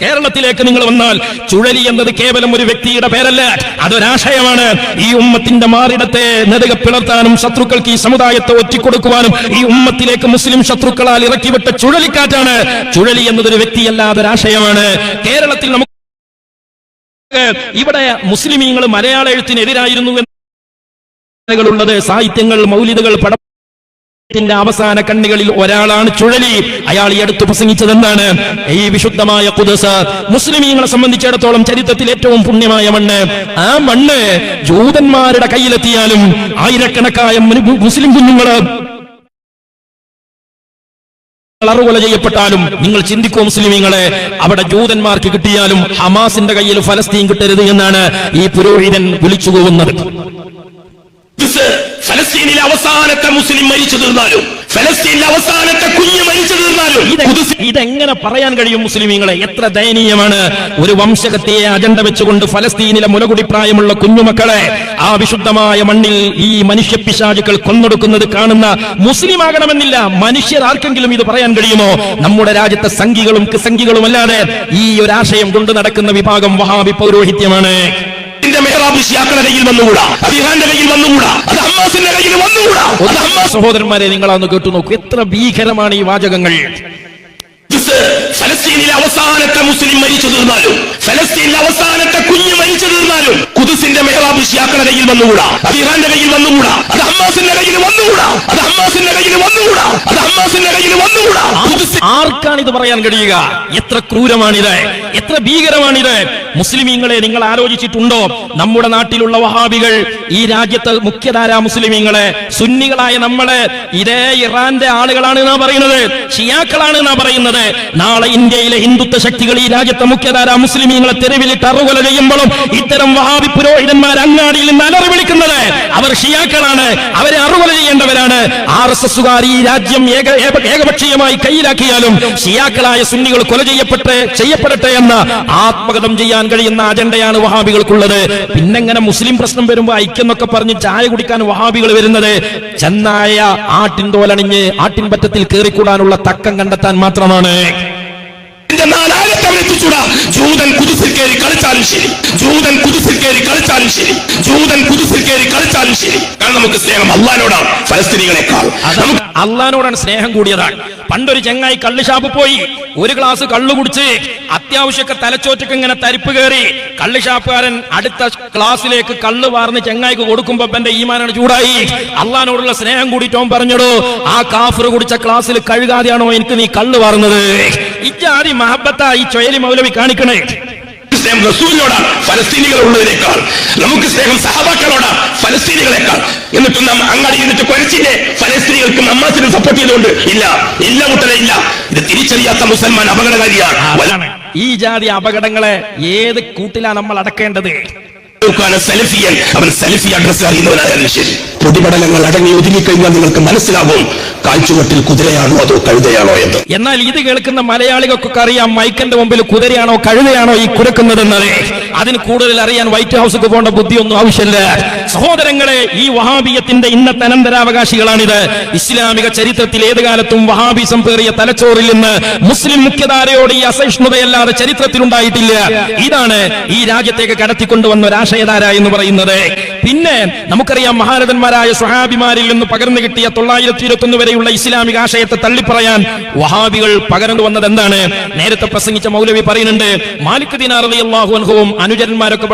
കേരളത്തിലേക്ക് നിങ്ങൾ വന്നാൽ ചുഴലി എന്നത് കേവലം ഒരു വ്യക്തിയുടെ പേരല്ല, അതൊരാശയമാണ്. ഈ ഉമ്മത്തിന്റെ മാറിടത്തെ നെടുക പിളർത്താനും ശത്രുക്കൾക്ക് ഈ സമുദായത്തെ ഒറ്റിക്കൊടുക്കുവാനും ഈ ഉമ്മത്തിലേക്ക് മുസ്ലിം ശത്രുക്കളാൽ ഇറക്കിവിട്ട ചുഴലിക്കാറ്റാണ്. ചുഴലി എന്നതൊരു വ്യക്തിയല്ല, അതൊരാശയമാണ്. കേരളത്തിൽ നമുക്ക് ഇവിടെ മുസ്ലിമീങ്ങൾ മലയാള എഴുത്തിനെതിരായിരുന്നു ഉള്ളത്. സാഹിത്യങ്ങൾ, മൗലിദുകൾ, പടത്തിന്റെ അവസാന കണ്ണികളിൽ ഒരാളാണ് ചുഴലി. അയാൾ ഈ അടുത്ത് പ്രസംഗിച്ചത് എന്താണ്? ഈ വിശുദ്ധമായ ഖുദ്സ് മുസ്ലിമീങ്ങളെ സംബന്ധിച്ചിടത്തോളം ചരിത്രത്തിൽ ഏറ്റവും പുണ്യമായ മണ്ണ്. ആ മണ്ണ് ജൂതന്മാരുടെ കയ്യിലെത്തിയാലും ആയിരക്കണക്കായ മുസ്ലിം കുഞ്ഞുങ്ങള് അറുകൊല ചെയ്യപ്പെട്ടാലും നിങ്ങൾ ചിന്തിക്കൂ മുസ്ലിമീങ്ങളെ, അവിടെ ജൂതന്മാർക്ക് കിട്ടിയാലും ഹമാസിന്റെ കയ്യിൽ ഫലസ്തീൻ കിട്ടരുത് എന്നാണ് ഈ പുരോഹിതൻ വിളിച്ചു പോകുന്നത്. ഫലസ്തീനിലെ അവസാനത്തെ മുസ്ലിം മരിച്ചു തീർന്നാലും, ഫലസ്തീനിലെ അവസാനത്തെ കുഞ്ഞ് മരിച്ചു തീർന്നാലും ഇതെങ്ങനെ പറയാൻ കഴിയും മുസ്ലിമീങ്ങളെ? എത്ര ദയനീയമാണ്. ഒരു വംശഹത്യയെ അജണ്ട വെച്ചുകൊണ്ട് ഫലസ്തീനിലെ മുലകുടി പ്രായമുള്ള കുഞ്ഞുമക്കളെ ആ വിശുദ്ധമായ മണ്ണിൽ ഈ മനുഷ്യപ്പിശാചുക്കൾ കൊന്നൊടുക്കുന്നത് കാണുന്ന മുസ്ലിം ആകണമെന്നില്ല, മനുഷ്യർ ആർക്കെങ്കിലും ഇത് പറയാൻ കഴിയുമോ? നമ്മുടെ രാജ്യത്തെ സംഘികളും കിസംഘികളും അല്ലാതെ ഈ ഒരു ആശയം കൊണ്ട് നടക്കുന്ന വിഭാഗം വഹാബി പൗരോഹിത്യമാണ്. സഹോദരന്മാരെ, നിങ്ങളൊന്ന് കേട്ടു നോക്കൂ, എത്ര ഭീകരമാണ് ഈ വാചകങ്ങൾ. ഫലസ്തീനിലെ അവസാനത്തെ മുസ്ലിം മരിച്ചു തീർന്നാലും, ഫലസ്തീനിലെ അവസാനത്തെ കുഞ്ഞ് മരിച്ചു തീർന്നാലും ഖുദ്സിന്റെ മെഹ്റാബ് ശിയാക്കളുടെ കയ്യിൽ വന്നുകൂടാ, അത് ഇറാന്റെ കയ്യിൽ വന്നുകൂടാ, അത് ഹമാസിന്റെ കയ്യിൽ വന്നുകൂടാ, അത് ഹമാസിന്റെ കയ്യിൽ വന്നുകൂടാ, അത് ഹമാസിന്റെ കയ്യിൽ വന്നുകൂടാ. ആർക്കാണ് ഇത് പറയാൻ കഴിയുക? എത്ര ക്രൂരമാണിത്, എത്ര ഭീകരമാണിത്. മുസ്ലിമീങ്ങളെ, നിങ്ങൾ ആലോചിച്ചിട്ടുണ്ടോ? നമ്മുടെ നാട്ടിലുള്ള വഹാബികൾ ഈ രാജ്യത്തെ മുഖ്യധാരാ മുസ്ലിമീങ്ങളെ, സുന്നികളായ നമ്മളെ ഇതേ ഇറാന്റെ ആളുകളാണ് എന്നാ പറയുന്നത്, ഷിയാക്കളാണ് എന്നാ പറയുന്നത്. നാളെ ഇന്ത്യയിലെ ഹിന്ദുത്വ ശക്തികൾ ഈ രാജ്യത്തെ മുഖ്യധാരാ മുസ്ലിമീങ്ങളെ തെരുവിലിട്ട് അറുകൊല ചെയ്യുമ്പോഴും ഇത്തരം വഹാബി പുരോഹിതന്മാർ അങ്ങാടിയിൽ നിന്ന് അലറി വിളിക്കുന്നത് അവർ ഷിയാക്കളാണ്, അവരെ അറുകൊല ചെയ്യേണ്ടവരാണ്. RSSകാർ ഈ രാജ്യം ഏകപക്ഷീയമായി കയ്യിലാക്കിയാലും ഷിയാക്കളായ സുന്നികൾ കൊല ചെയ്യപ്പെടട്ടെ എന്ന ആത്മകഥം ചെയ്യാൻ കഴിയുന്ന അജണ്ടയാണ് വഹാബികൾക്കുള്ളത്. പിന്നെങ്ങനെ മുസ്ലിം പ്രശ്നം വരുമ്പോ ഐക്യം എന്നൊക്കെ പറഞ്ഞ് ചായ കുടിക്കാൻ വഹാബികൾ വരുന്നത്? ചെന്നായ ആട്ടിൻ തോലണിഞ്ഞ് ആട്ടിൻ പറ്റത്തിൽ കയറിക്കൂടാനുള്ള തക്കം കണ്ടെത്താൻ മാത്രമാണ്. ജൂതൻ കുതിസിൽ കയറി കളിച്ചാലും ശരി, ജൂതൻ കുതിസിൽ കയറി കളിച്ചാലും ശരി, ജൂതൻ കുതിസിൽ കയറി കളിച്ചാലും ശരി. കാരണം നമുക്ക് സ്നേഹം അള്ളാനോടാണ്, ഫലസ്തീനികളെക്കാൾ അള്ളാനോടാണ് സ്നേഹം കൂടിയതാണ്. പണ്ടൊരു ചെങ്ങായി കള്ളുഷാപ്പ് പോയി ഒരു ഗ്ലാസ് കള്ളു കുടിച്ച് അത്യാവശ്യമൊക്കെ തലച്ചോറ്റക്ക് ഇങ്ങനെ തരിപ്പ് കയറി. കള്ളുഷാപ്പുകാരൻ അടുത്ത ക്ലാസ്സിലേക്ക് കള്ളു വാർന്ന് ചെങ്ങായിക്ക് കൊടുക്കുമ്പോ എന്റെ ഈമാനാണ് ചൂടായി. അള്ളാനോടുള്ള സ്നേഹം കൂടിയിട്ട് അവൻ പറഞ്ഞോടോ, ആ കാഫിർ കുടിച്ച ക്ലാസ്സിൽ കഴുകാതെയാണോ എനിക്ക് നീ കള്ളു വാർന്നത്? ഇജാതി മഹബത്താ ഈ ചൊയലി മൗലവി കാണിക്കണേ. സ്നേഹം റസൂലിനോടാണ് ഫലസ്തീനികളുള്ളതിനേക്കാൾ, നമുക്ക് സ്നേഹം സഹാബാക്കളോടാണ് ഫലസ്തീനികളെക്കാൾ. എന്നിട്ടും നാം അങ്ങാടി എന്നിട്ട് കൊരച്ചിന്റെ ഫലസ്തീനികൾക്കും ഹമാസിനും സപ്പോർട്ട് ചെയ്തുകൊണ്ട് ഇല്ല മുട്ടല ഇല്ല. ഇത് തിരിച്ചറിയാത്ത മുസൽമാൻ അപകടകാരിയാണ്. ഈ ജാതി അപകടങ്ങളെ ഏത് കൂട്ടിലാണ് നമ്മൾ അടക്കേണ്ടത്? സലഫിയൻ, അവൻ സലഫി അഡ്രസ് അറിയുന്നവനായാലും ശരി, പൊടിപടലങ്ങൾ അടങ്ങി ഒതുങ്ങിക്കഴിഞ്ഞാൽ നിങ്ങൾക്ക് മനസ്സിലാവും കാൽച്ചുവട്ടിൽ കുതിരയാണോ അതോ കഴുതയാണോ എന്ന്. എന്നാൽ ഇത് കേൾക്കുന്ന മലയാളികൾക്കൊക്കെ അറിയാം മൈക്കന്റെ മുമ്പിൽ കുതിരയാണോ കഴുതയാണോ ഈ കുരക്കുന്നതെന്നത്. അതിന് കൂടുതൽ അറിയാൻ വൈറ്റ് ഹൗസിലേക്ക് പോകേണ്ട ബുദ്ധിയൊന്നും ആവശ്യമില്ല. സഹോദരങ്ങളെ, ഈ വഹാബിയത്തിന്റെ ഇന്നത്തെ അനന്തരാവകാശികളാണിത്. ഇസ്ലാമിക ചരിത്രത്തിൽ ഏത് കാലത്തും വഹാബിസം പേറിയ തലച്ചോറിൽ നിന്ന് മുസ്ലിം മുഖ്യധാരയോട് ഈ അസഹിഷ്ണുതയല്ലാതെ ചരിത്രത്തിലുണ്ടായിട്ടില്ല. ഇതാണ് ഈ രാജ്യത്തേക്ക് കടത്തിക്കൊണ്ടുവന്ന ഒരാശയധാര എന്ന് പറയുന്നത്. പിന്നെ നമുക്കറിയാം മഹാരഥന്മാരായ സ്വഹാബിമാരിൽ നിന്ന് പകർന്നു കിട്ടിയ 921 വരെയുള്ള ഇസ്ലാമിക ആശയത്തെ തള്ളിപ്പറയാൻ വഹാബികൾ പകർന്നു വന്നത് എന്താണ്? നേരത്തെ പ്രസംഗിച്ച മൗലവി പറയുന്നുണ്ട്, മാലിക് ദിനാർ റളിയല്ലാഹു അൻഹുവും അനുചരന്മാരൊക്കെ